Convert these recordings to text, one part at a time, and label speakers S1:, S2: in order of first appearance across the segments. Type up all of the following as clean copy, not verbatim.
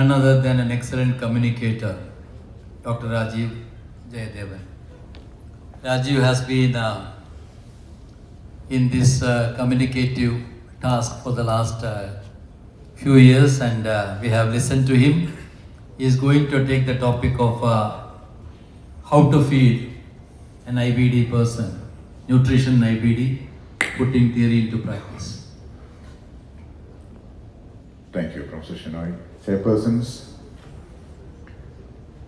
S1: None other than an excellent communicator, Dr. Rajeev Jayadevan. Rajeev has been in this communicative task for the last few years, and we have listened to him. He is going to take the topic of how to feed an IBD person, nutrition IBD, putting theory into practice.
S2: Thank you, Professor Shenoy. Chairpersons,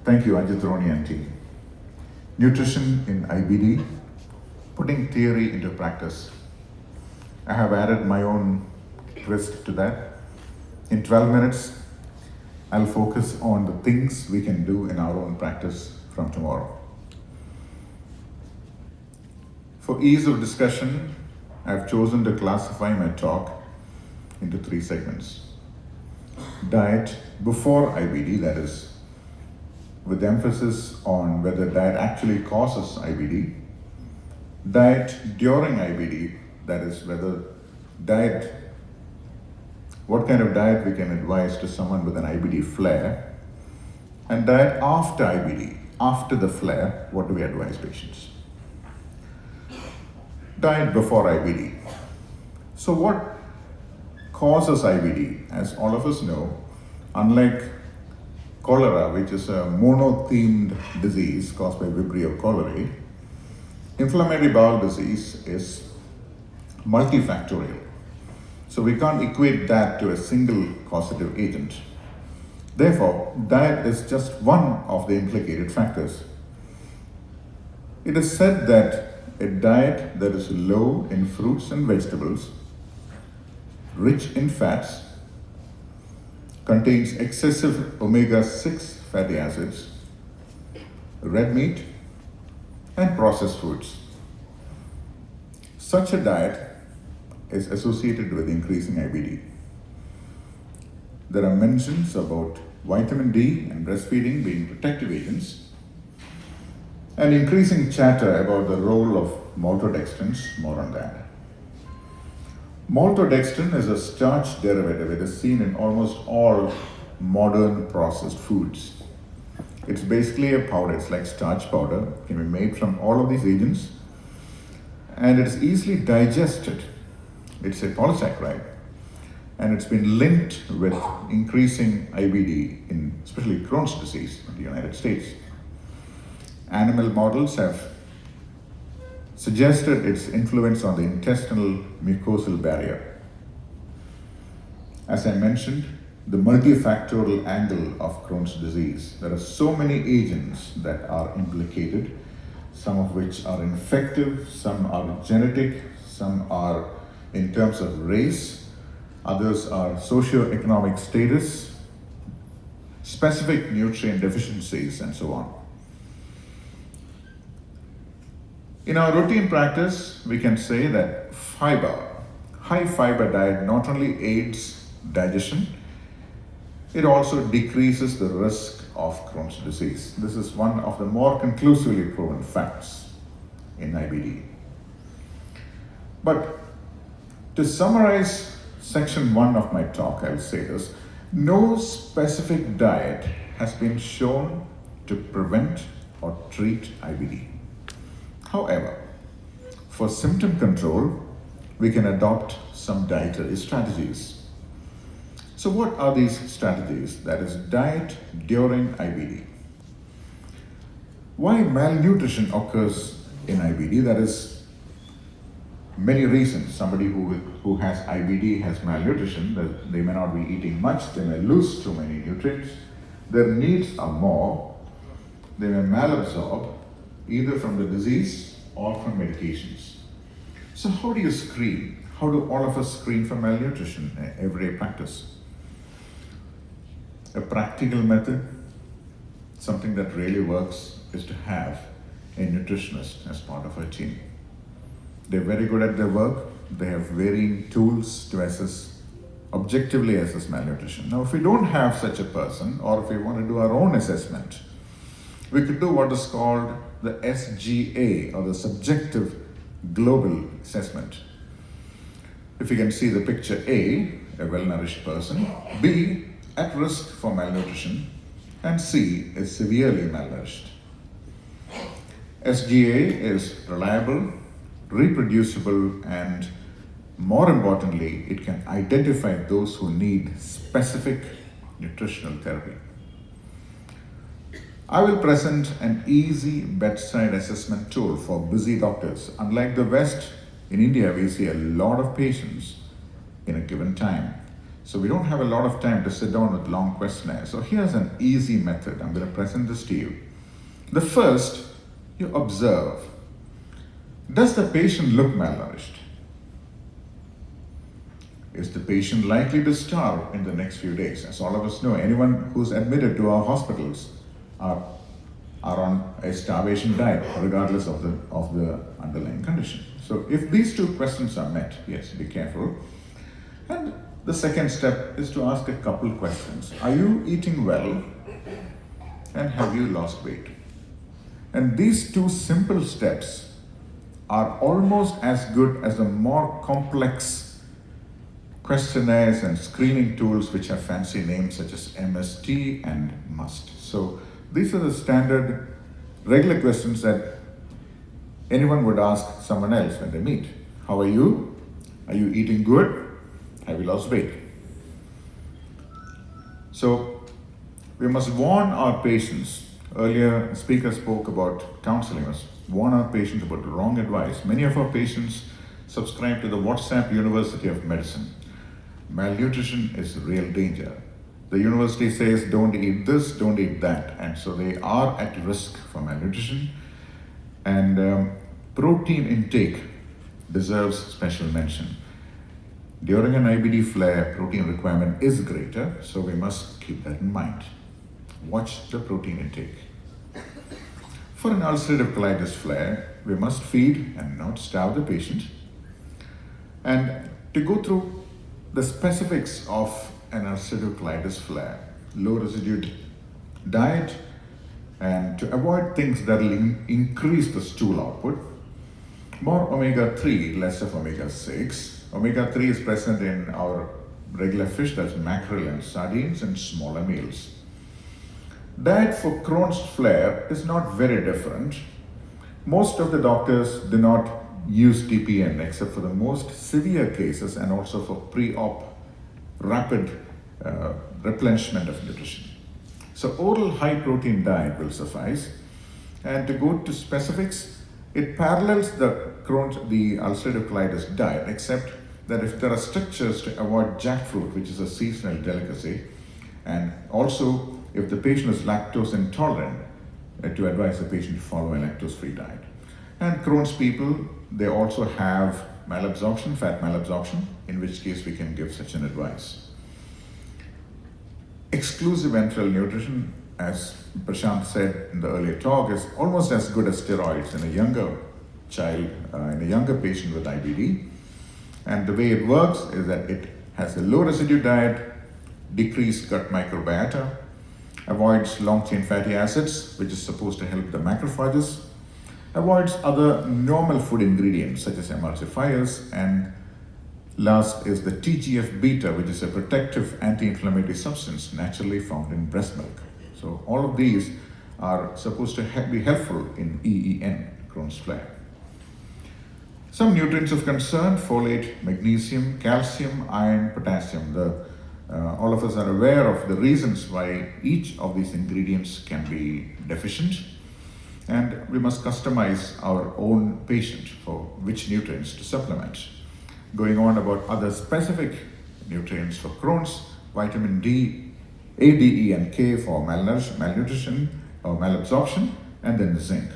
S2: thank you, Jayadevan and team. Nutrition in IBD, putting theory into practice. I have added my own twist to that. In 12 minutes, I'll focus on the things we can do in our own practice from tomorrow. For ease of discussion, I've chosen to classify my talk into 3 segments. Diet before IBD, that is, with emphasis on whether diet actually causes IBD. Diet during IBD, that is, what kind of diet we can advise to someone with an IBD flare. And diet after IBD, after the flare, what do we advise patients? Diet before IBD. So what causes IBD? As all of us know, unlike cholera, which is a mono-themed disease caused by Vibrio cholerae, inflammatory bowel disease is multifactorial. So we can't equate that to a single causative agent. Therefore, diet is just one of the implicated factors. It is said that a diet that is low in fruits and vegetables, rich in fats, contains excessive omega-6 fatty acids, red meat, and processed foods. Such a diet is associated with increasing IBD. There are mentions about vitamin D and breastfeeding being protective agents, and increasing chatter about the role of maltodextrins. More on that. Maltodextrin is a starch derivative. It is seen in almost all modern processed foods. It's basically a powder. It's like starch powder. It can be made from all of these agents, and it's easily digested. It's a polysaccharide, and it's been linked with increasing IBD, in especially Crohn's disease in the United States. Animal models have suggested its influence on the intestinal mucosal barrier. As I mentioned, the multifactorial angle of Crohn's disease. There are so many agents that are implicated, some of which are infective, some are genetic, some are in terms of race, others are socioeconomic status, specific nutrient deficiencies, and so on. In our routine practice, we can say that high fiber diet not only aids digestion, it also decreases the risk of Crohn's disease. This is one of the more conclusively proven facts in IBD. But to summarize section 1 of my talk, I'll say this: no specific diet has been shown to prevent or treat IBD. However, for symptom control, we can adopt some dietary strategies. So what are these strategies? That is, diet during IBD. Why malnutrition occurs in IBD? That is, many reasons. Somebody who has IBD has malnutrition. They may not be eating much, they may lose too many nutrients, their needs are more, they may malabsorb, either from the disease or from medications. So how do you screen? How do all of us screen for malnutrition in everyday practice? A practical method, something that really works, is to have a nutritionist as part of our team. They're very good at their work. They have varying tools to objectively assess malnutrition. Now, if we don't have such a person, or if we want to do our own assessment, we could do what is called the SGA, or the Subjective Global Assessment. If you can see the picture A, a well-nourished person, B, at risk for malnutrition, and C is severely malnourished. SGA is reliable, reproducible, and more importantly, it can identify those who need specific nutritional therapy. I will present an easy bedside assessment tool for busy doctors. Unlike the West, in India, we see a lot of patients in a given time. So we don't have a lot of time to sit down with long questionnaires. So here's an easy method. I'm going to present this to you. The first, you observe. Does the patient look malnourished? Is the patient likely to starve in the next few days? As all of us know, anyone who's admitted to our hospitals are on a starvation diet, regardless of the underlying condition. So if these two questions are met, yes, be careful. And the second step is to ask a couple questions. Are you eating well? And have you lost weight? And these two simple steps are almost as good as the more complex questionnaires and screening tools which have fancy names such as MST and MUST. So these are the standard regular questions that anyone would ask someone else when they meet. How are you? Are you eating good? Have you lost weight? So we must warn our patients. Earlier, a speaker spoke about counseling. We must warn our patients about the wrong advice. Many of our patients subscribe to the WhatsApp University of Medicine. Malnutrition is a real danger. The university says don't eat this, don't eat that, and so they are at risk for malnutrition. And protein intake deserves special mention. During an IBD flare, protein requirement is greater, so we must keep that in mind. Watch the protein intake. For an ulcerative colitis flare, we must feed and not starve the patient. And to go through the specifics of an ulcerative colitis flare, low residue diet, and to avoid things that will increase the stool output, more omega-3, less of omega-6. Omega-3 is present in our regular fish, that's mackerel and sardines, and smaller meals. Diet for Crohn's flare is not very different. Most of the doctors do not use TPN except for the most severe cases and also for pre-op rapid replenishment of nutrition. So oral high protein diet will suffice. And to go to specifics, it parallels the ulcerative colitis diet, except that if there are strictures to avoid jackfruit, which is a seasonal delicacy, and also if the patient is lactose intolerant, to advise the patient to follow a lactose-free diet. And Crohn's people, they also have malabsorption, fat malabsorption, in which case we can give such an advice. Exclusive enteral nutrition, as Prashant said in the earlier talk, is almost as good as steroids in a younger child, in a younger patient with IBD. And the way it works is that it has a low residue diet, decreased gut microbiota, avoids long-chain fatty acids, which is supposed to help the macrophages, avoids other normal food ingredients such as emulsifiers, and last is the TGF-beta, which is a protective anti-inflammatory substance naturally found in breast milk. So all of these are supposed to be helpful in EEN, Crohn's flare. Some nutrients of concern: folate, magnesium, calcium, iron, potassium. All of us are aware of the reasons why each of these ingredients can be deficient, and we must customize our own patient for which nutrients to supplement. Going on about other specific nutrients for Crohn's: vitamin D, A, D, E, and K for malnutrition or malabsorption, and then zinc.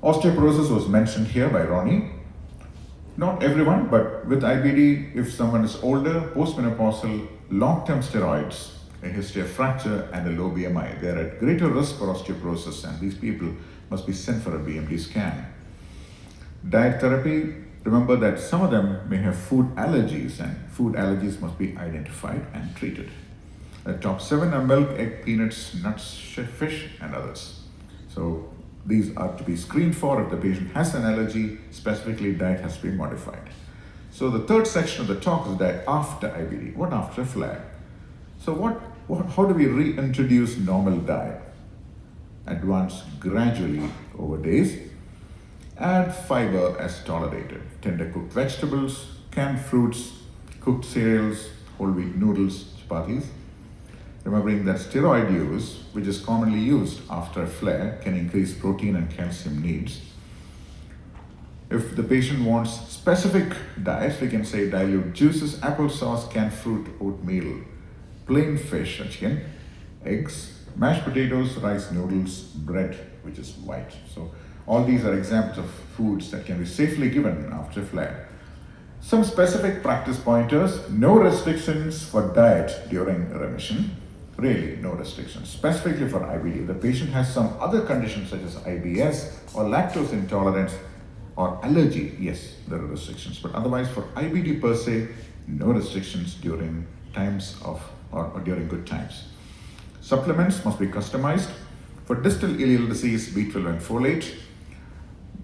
S2: Osteoporosis was mentioned here by Ronnie. Not everyone, but with IBD, if someone is older, postmenopausal, long-term steroids, a history of fracture, and a low BMI, they are at greater risk for osteoporosis, and these people must be sent for a BMD scan. Diet therapy: remember that some of them may have food allergies, and food allergies must be identified and treated. The top 7 are milk, egg, peanuts, nuts, fish, and others. So these are to be screened for. If the patient has an allergy, specifically diet has to be modified. So the third section of the talk is diet after IBD. What after flare? So how do we reintroduce normal diet? Advance gradually over days. Add fiber as tolerated. Tender cooked vegetables, canned fruits, cooked cereals, whole wheat noodles, chapatis. Remembering that steroid use, which is commonly used after a flare, can increase protein and calcium needs. If the patient wants specific diets, we can say dilute juices, applesauce, canned fruit, oatmeal, plain fish, chicken, eggs, mashed potatoes, rice noodles, bread, which is white. So all these are examples of foods that can be safely given after flare. Some specific practice pointers: no restrictions for diet during remission. Really, no restrictions. Specifically for IBD, if the patient has some other conditions such as IBS or lactose intolerance or allergy, yes, there are restrictions. But otherwise, for IBD per se, no restrictions during times of or during good times. Supplements must be customized. For distal ileal disease, B12 and folate.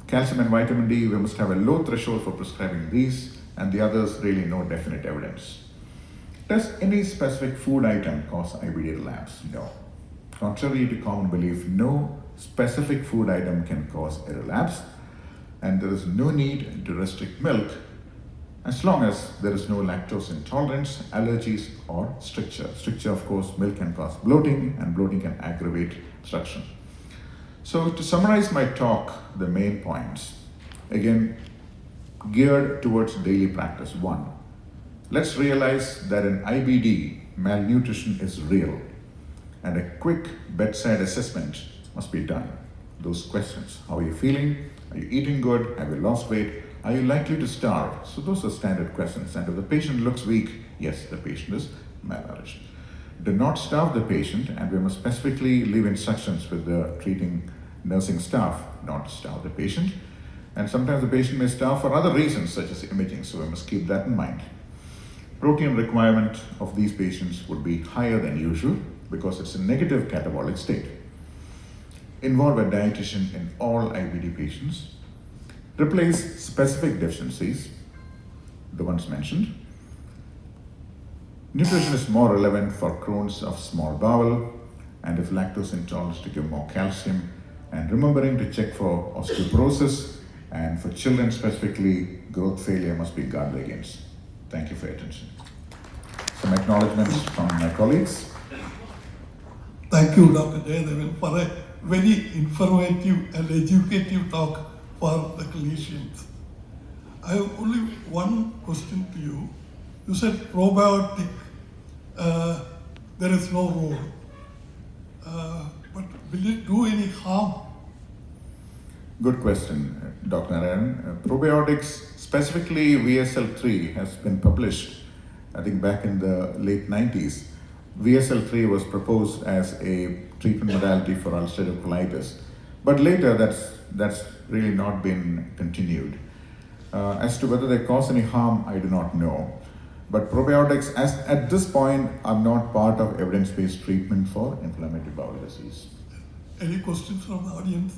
S2: Calcium and vitamin D, we must have a low threshold for prescribing these, and the others, really no definite evidence. Does any specific food item cause IBD relapse? No. Contrary to common belief, no specific food item can cause a relapse, and there is no need to restrict milk as long as there is no lactose intolerance, allergies, or stricture. Stricture, of course, milk can cause bloating, and bloating can aggravate obstruction. So to summarize my talk, the main points, again, geared towards daily practice. 1, let's realize that in IBD, malnutrition is real, and a quick bedside assessment must be done. Those questions: how are you feeling? Are you eating good? Have you lost weight? Are you likely to starve? So those are standard questions. And if the patient looks weak, yes, the patient is malnourished. Do not starve the patient, and we must specifically leave instructions with the treating nursing staff not to starve the patient. And sometimes the patient may starve for other reasons, such as imaging, so we must keep that in mind. Protein requirement of these patients would be higher than usual because it's a negative catabolic state. Involve a dietitian in all IBD patients. Replace specific deficiencies, the ones mentioned. Nutrition is more relevant for Crohn's of small bowel, and if lactose intolerance, to give more calcium, and remembering to check for osteoporosis, and for children specifically, growth failure must be guarded against. Thank you for your attention. Some acknowledgements from my colleagues.
S3: Thank you, Dr. Jayadevan, for a very informative and educative talk for the clinicians. I have only one question to you. You said probiotic, there is no role. But will it do any harm?
S2: Good question, Dr. Narayan. Probiotics, specifically VSL3, has been published, I think back in the late 90s. VSL3 was proposed as a treatment modality for ulcerative colitis. But later, that's really not been continued. As to whether they cause any harm, I do not know. But probiotics, at this point, are not part of evidence-based treatment for inflammatory bowel disease.
S3: Any questions from the audience?